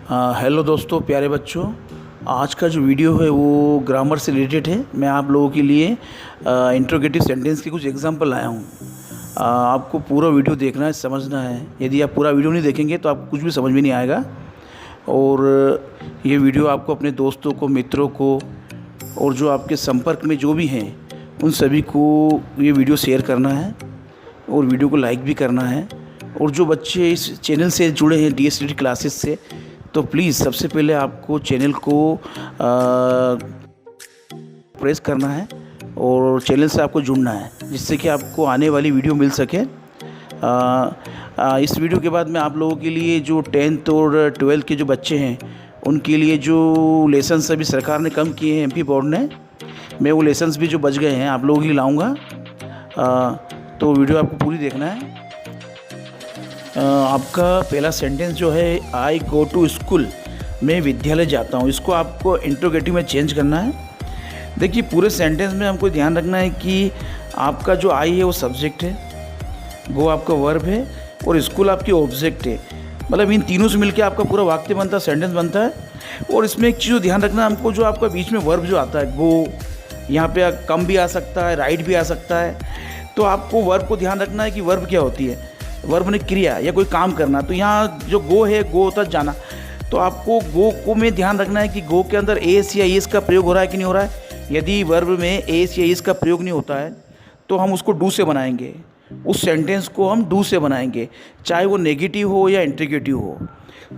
Hello दोस्तों, प्यारे बच्चों। आज का जो वीडियो है वो ग्रामर से रिलेटेड है। मैं आप लोगों के लिए इंट्रोगेटिव सेंटेंस के कुछ एग्जांपल लाया हूँ। आपको पूरा वीडियो देखना है, समझना है। यदि आप पूरा वीडियो नहीं देखेंगे तो आपको कुछ भी समझ में नहीं आएगा। और ये वीडियो आपको अपने दोस्तों को, मित्रों को और जो आपके संपर्क में जो भी हैं उन सभी को ये वीडियो शेयर करना है और वीडियो को लाइक भी करना है। और जो बच्चे इस चैनल से जुड़े हैं DSTD क्लासेस से, तो प्लीज़ सबसे पहले आपको चैनल को प्रेस करना है और चैनल से आपको जुड़ना है, जिससे कि आपको आने वाली वीडियो मिल सके। इस वीडियो के बाद मैं आप लोगों के लिए जो 10th और 12th के जो बच्चे हैं उनके लिए जो लेसन्स अभी सरकार ने कम किए हैं MP बोर्ड ने, मैं वो लेसन्स भी जो बच गए हैं आप लोगों के लिए लाऊंगा। तो वीडियो आपको पूरी देखना है। आपका पहला सेंटेंस जो है, आई गो टू स्कूल, मैं विद्यालय जाता हूँ, इसको आपको इंट्रोगेटिव में चेंज करना है। देखिए, पूरे सेंटेंस में हमको ध्यान रखना है कि आपका जो आई है वो सब्जेक्ट है, गो आपका वर्ब है और स्कूल आपकी ऑब्जेक्ट है। मतलब इन तीनों से मिलकर आपका पूरा वाक्य बनता है, सेंटेंस बनता है। और इसमें एक चीज़ ध्यान रखना है हमको, जो आपका बीच में वर्ब जो आता है, गो, यहाँ पे कम भी आ सकता है, राइट भी आ सकता है। तो आपको वर्ब को ध्यान रखना है कि वर्ब क्या होती है। वर्ब ने क्रिया या कोई काम करना। तो यहाँ जो गो है, गो होता है जाना। तो आपको गो को में ध्यान रखना है कि गो के अंदर एस या एस का प्रयोग हो रहा है कि नहीं हो रहा है। यदि वर्ब में एस या एस का प्रयोग नहीं होता है तो हम उसको डू से बनाएंगे, उस सेंटेंस को हम डू से बनाएंगे, चाहे वो नेगेटिव हो या इंट्रीगेटिव हो।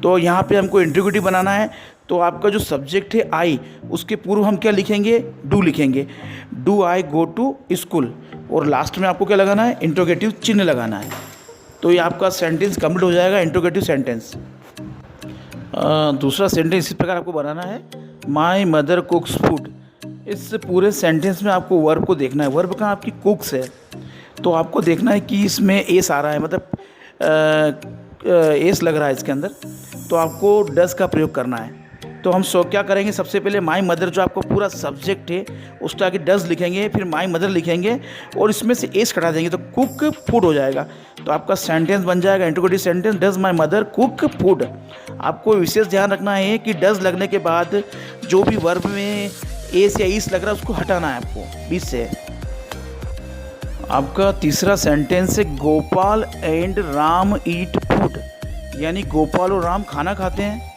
तो यहाँ पे हमको इंट्रीगेटिव बनाना है। तो आपका जो सब्जेक्ट है आई, उसके पूर्व हम क्या लिखेंगे, डू लिखेंगे। Do I go to school, और लास्ट में आपको क्या लगाना है, इंट्रोगेटिव चिन्ह लगाना है। तो ये आपका सेंटेंस कंप्लीट हो जाएगा, इंट्रोगेटिव सेंटेंस। दूसरा सेंटेंस इस प्रकार आपको बनाना है, माई मदर कुक्स फूड। इस पूरे सेंटेंस में आपको वर्ब को देखना है। वर्ब कहाँ आपकी कुक्स है, तो आपको देखना है कि इसमें एस आ रहा है, मतलब एस लग रहा है इसके अंदर। तो आपको डस का प्रयोग करना है। तो हम क्या करेंगे, सबसे पहले माई मदर जो आपका पूरा सब्जेक्ट है उसके आगे डज लिखेंगे, फिर माई मदर लिखेंगे और इसमें से एस कटा देंगे, तो कुक फूड हो जाएगा। तो आपका सेंटेंस बन जाएगा interrogative sentence, does my mother cook food. आपको विशेष ध्यान रखना है कि डज लगने के बाद जो भी वर्ब में एस या ईस लग रहा है उसको हटाना है आपको बीच से। आपका तीसरा सेंटेंस है, Gopal and Ram eat food, यानी गोपाल और राम खाना खाते हैं।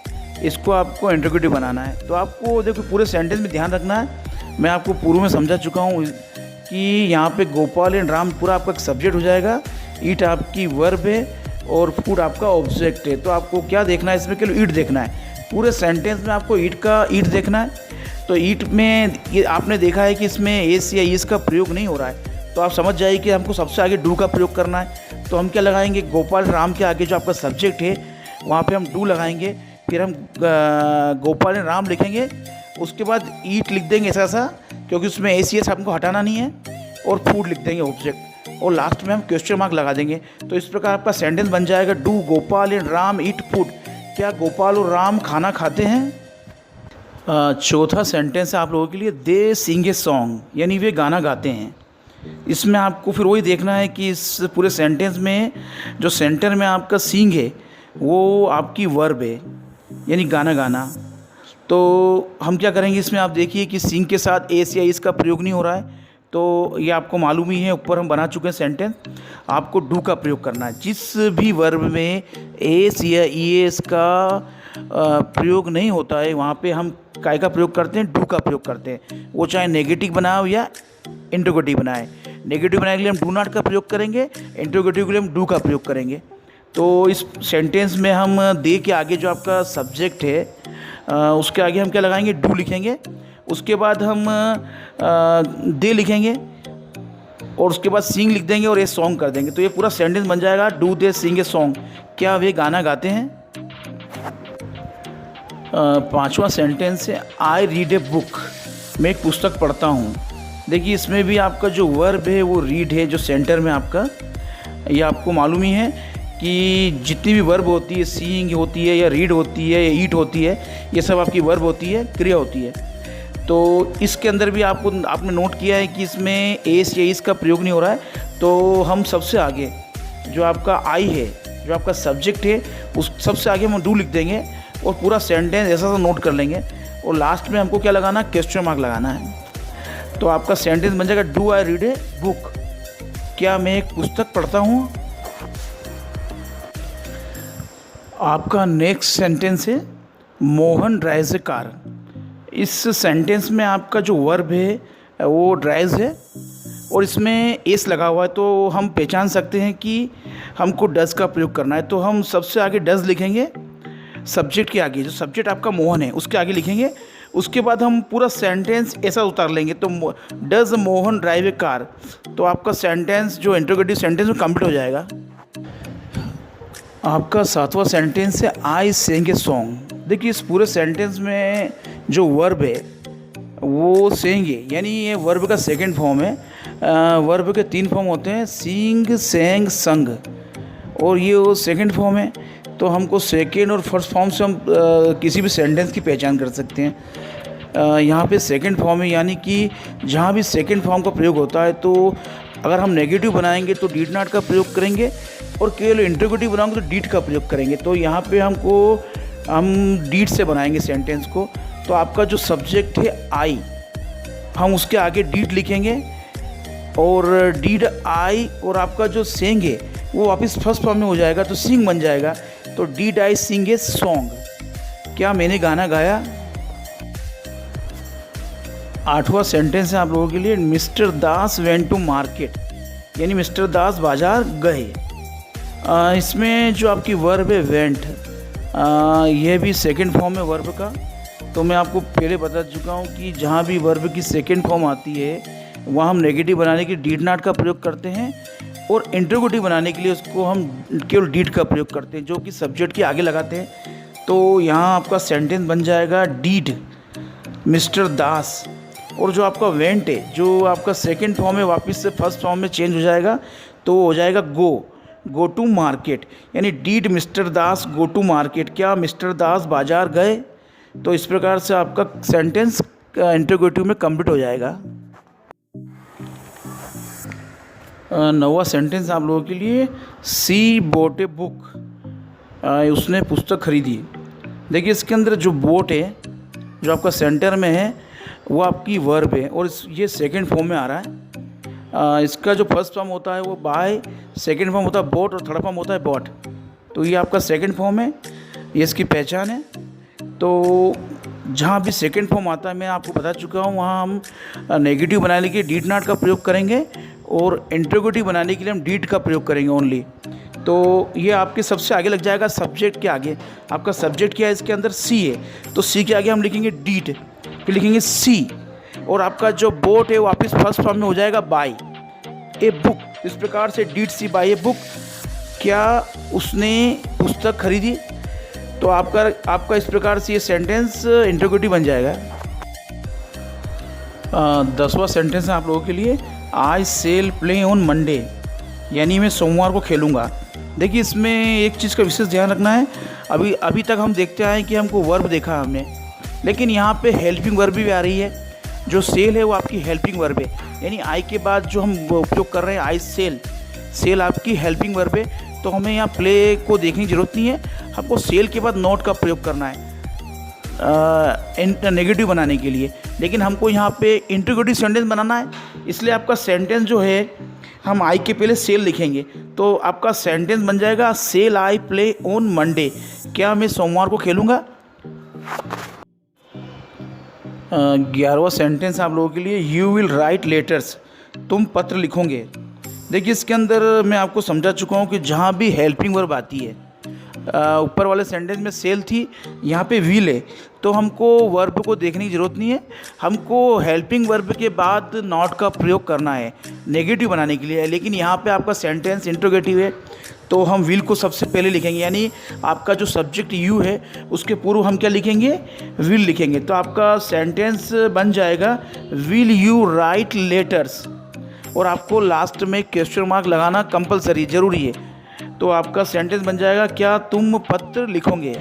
इसको आपको इंट्रोगेटिव बनाना है। तो आपको देखो पूरे सेंटेंस में ध्यान रखना है। मैं आपको पूर्व में समझा चुका हूँ कि यहाँ पे गोपाल एंड राम पूरा आपका सब्जेक्ट हो जाएगा, ईट आपकी वर्ब है और फूड आपका ऑब्जेक्ट है। तो आपको क्या देखना है इसमें, केवल ईट देखना है। पूरे सेंटेंस में आपको ईट देखना है। तो ईट में ये आपने देखा है कि इसमें एस या ईस का प्रयोग नहीं हो रहा है, तो आप समझ जाइए कि हमको सबसे आगे डू का प्रयोग करना है। तो हम क्या लगाएंगे, गोपाल राम के आगे जो आपका सब्जेक्ट है वहाँ पर हम डू लगाएंगे, फिर हम गोपाल एंड राम लिखेंगे, उसके बाद ईट लिख देंगे ऐसा, क्योंकि उसमें एस एस हमको हटाना नहीं है, और फूड लिख देंगे ऑब्जेक्ट, और लास्ट में हम क्वेश्चन मार्क लगा देंगे। तो इस प्रकार आपका सेंटेंस बन जाएगा, do Gopal and Ram eat food, क्या गोपाल और राम खाना खाते हैं। चौथा सेंटेंस है आप लोगों के लिए, दे सिंग ए सॉन्ग, यानी वे गाना गाते हैं। इसमें आपको फिर वही देखना है कि इस पूरे सेंटेंस में जो सेंटर में आपका सिंग है वो आपकी वर्ब है, यानी गाना गाना। तो हम क्या करेंगे, इसमें आप देखिए कि सिंग के साथ एस या इसका प्रयोग नहीं हो रहा है। तो ये आपको मालूम ही है, ऊपर हम बना चुके हैं सेंटेंस। आपको डू का प्रयोग करना है। जिस भी वर्ब में एस या ईएस का प्रयोग नहीं होता है वहाँ पे हम काय का प्रयोग करते हैं, डू का प्रयोग करते हैं। वो चाहे नेगेटिव बनाए या इंट्रोगेटिव बनाए। नेगेटिव बनाने के लिए हम डू नॉट का प्रयोग करेंगे, इंट्रोगेटिव के लिए हम डू का प्रयोग करेंगे। तो इस सेंटेंस में हम दे के आगे जो आपका सब्जेक्ट है उसके आगे हम क्या लगाएंगे, डू लिखेंगे। उसके बाद हम दे लिखेंगे और उसके बाद सिंग लिख देंगे और ये सॉन्ग कर देंगे। तो ये पूरा सेंटेंस बन जाएगा, do they Singh a song, क्या वे गाना गाते हैं। पांचवा सेंटेंस है, आई रीड ए बुक, मैं एक पुस्तक पढ़ता हूँ। देखिए, इसमें भी आपका जो वर्ब है वो रीड है, जो सेंटर में आपका, ये आपको मालूम ही है कि जितनी भी वर्ब होती है, सीइंग होती है या रीड होती है या ईट होती है, ये सब आपकी वर्ब होती है, क्रिया होती है। तो इसके अंदर भी आपने नोट किया है कि इसमें एस या इस का प्रयोग नहीं हो रहा है। तो हम सबसे आगे जो आपका आई है, जो आपका सब्जेक्ट है, उस सबसे आगे हम डू लिख देंगे। और पूरा सेंटेंस ऐसा सा नोट कर लेंगे और लास्ट में हमको क्या लगाना है, क्वेश्चन मार्क लगाना है। तो आपका सेंटेंस बन जाएगा do I read A book, क्या मैं एक पुस्तक पढ़ता हूँ। आपका नेक्स्ट सेंटेंस है मोहन ड्राइव्स ए कार। इस सेंटेंस में आपका जो वर्ब है वो ड्राइव्स है और इसमें एस लगा हुआ है, तो हम पहचान सकते हैं कि हमको डज का प्रयोग करना है। तो हम सबसे आगे डज लिखेंगे, सब्जेक्ट के आगे, जो सब्जेक्ट आपका मोहन है उसके आगे लिखेंगे। उसके बाद हम पूरा सेंटेंस ऐसा उतार लेंगे, तो does Mohan drive A car, तो आपका सेंटेंस जो इंट्रोगेटिव सेंटेंस में कंप्लीट हो जाएगा। आपका 7वां सेंटेंस है आई सेंग ए सॉन्ग। देखिए इस पूरे सेंटेंस में जो वर्ब है वो सेंग है, यानी ये वर्ब का सेकंड फॉर्म है। वर्ब के 3 फॉर्म होते हैं, सिंग, सेंग, संग, और ये वो सेकंड फॉर्म है। तो हमको सेकंड और फर्स्ट फॉर्म से हम किसी भी सेंटेंस की पहचान कर सकते हैं। यहाँ पे सेकंड फॉर्म है, यानी कि जहाँ भी सेकंड फॉर्म का प्रयोग होता है तो अगर हम नेगेटिव बनाएंगे तो डिड नॉट का प्रयोग करेंगे और केवल इंटरोगेटिव बनाएंगे तो डिड का प्रयोग करेंगे। तो यहाँ पे हम डिड से बनाएंगे सेंटेंस को। तो आपका जो सब्जेक्ट है आई, हम उसके आगे डिड लिखेंगे और डिड आई, और आपका जो सेंग है वो वापस फर्स्ट फॉर्म में हो जाएगा तो सिंग बन जाएगा। तो did I Singh a song, क्या मैंने गाना गाया। 8वां सेंटेंस है आप लोगों के लिए Mister Das went to market, यानी मिस्टर दास बाजार गए। इसमें जो आपकी वर्ब है वेंट, यह भी सेकंड फॉर्म है वर्ब का। तो मैं आपको पहले बता चुका हूँ कि जहाँ भी वर्ब की सेकंड फॉर्म आती है वहाँ हम नेगेटिव बनाने के लिए डिड नॉट का प्रयोग करते हैं और इंट्रोगेटिव बनाने के लिए उसको हम केवल डिड का प्रयोग करते हैं, जो कि सब्जेक्ट के आगे लगाते हैं। तो यहाँ आपका सेंटेंस बन जाएगा डिड मिस्टर दास, और जो आपका वेंट है जो आपका सेकंड फॉर्म है वापस से फर्स्ट फॉर्म में चेंज हो जाएगा, तो हो जाएगा गो टू मार्केट, यानी did Mister Das go to market, क्या मिस्टर दास बाजार गए। तो इस प्रकार से आपका सेंटेंस इंट्रोगेटिव में कंप्लीट हो जाएगा। 9वां सेंटेंस आप लोगों के लिए सी बोट ए बुक, उसने पुस्तक खरीदी। देखिए इसके अंदर जो बोट है जो आपका सेंटर में है वो आपकी वर्ब है और ये सेकंड फॉर्म में आ रहा है। इसका जो फर्स्ट फॉर्म होता है वो बाय, सेकंड फॉर्म होता है बोट और थर्ड फॉर्म होता है बॉट। तो ये आपका सेकंड फॉर्म है, ये इसकी पहचान है। तो जहाँ भी सेकंड फॉर्म आता है मैं आपको बता चुका हूँ, वहाँ हम नेगेटिव बनाने के लिए डिड नॉट का प्रयोग करेंगे और इंट्रोगेटिव बनाने के लिए हम डिड का प्रयोग करेंगे ओनली। तो ये आपके सबसे आगे लग जाएगा सब्जेक्ट के आगे। आपका सब्जेक्ट क्या है इसके अंदर सी है, तो सी के आगे हम लिखेंगे डिड, फिर लिखेंगे सी, और आपका जो बोट है वापस फर्स्ट फॉर्म में हो जाएगा बाय ए बुक। इस प्रकार से did she buy a book, क्या उसने पुस्तक खरीदी। तो आपका इस प्रकार से ये सेंटेंस इंट्रोगेटिव बन जाएगा। 10वां सेंटेंस है आप लोगों के लिए आई सेल प्ले ऑन मंडे, यानी मैं सोमवार को खेलूँगा। देखिए इसमें एक चीज़ का विशेष ध्यान रखना है, अभी तक हम देखते आए कि हमको वर्ब देखा हमने, लेकिन यहाँ पे हेल्पिंग वर्ब भी आ रही है। जो सेल है वो आपकी हेल्पिंग वर्ब है, यानी आई के बाद जो हम उपयोग कर रहे हैं आई सेल आपकी हेल्पिंग वर्ब है। तो हमें यहाँ प्ले को देखने की ज़रूरत नहीं है, हमको सेल के बाद नॉट का प्रयोग करना है नेगेटिव बनाने के लिए। लेकिन हमको यहाँ पे इंट्रोगेटिव सेंटेंस बनाना है, इसलिए आपका सेंटेंस जो है हम आई के पहले सेल लिखेंगे। तो आपका सेंटेंस बन जाएगा shall I play on Monday, क्या मैं सोमवार को खेलूँगा। 11वां सेंटेंस आप लोगों के लिए यू विल राइट लेटर्स, तुम पत्र लिखोगे। देखिए इसके अंदर मैं आपको समझा चुका हूँ कि जहाँ भी हेल्पिंग वर्ब आती है, ऊपर वाले सेंटेंस में सेल थी, यहाँ पे विल है, तो हमको वर्ब को देखने की ज़रूरत नहीं है, हमको हेल्पिंग वर्ब के बाद नॉट का प्रयोग करना है नेगेटिव बनाने के लिए। लेकिन यहाँ पे आपका सेंटेंस इंट्रोगेटिव है, तो हम विल को सबसे पहले लिखेंगे, यानी आपका जो सब्जेक्ट यू है उसके पूर्व हम क्या लिखेंगे, विल लिखेंगे। तो आपका सेंटेंस बन जाएगा विल यू राइट लेटर्स, और आपको लास्ट में क्वेश्चन मार्क लगाना कंपलसरी ज़रूरी है। तो आपका सेंटेंस बन जाएगा क्या तुम पत्र लिखोगे।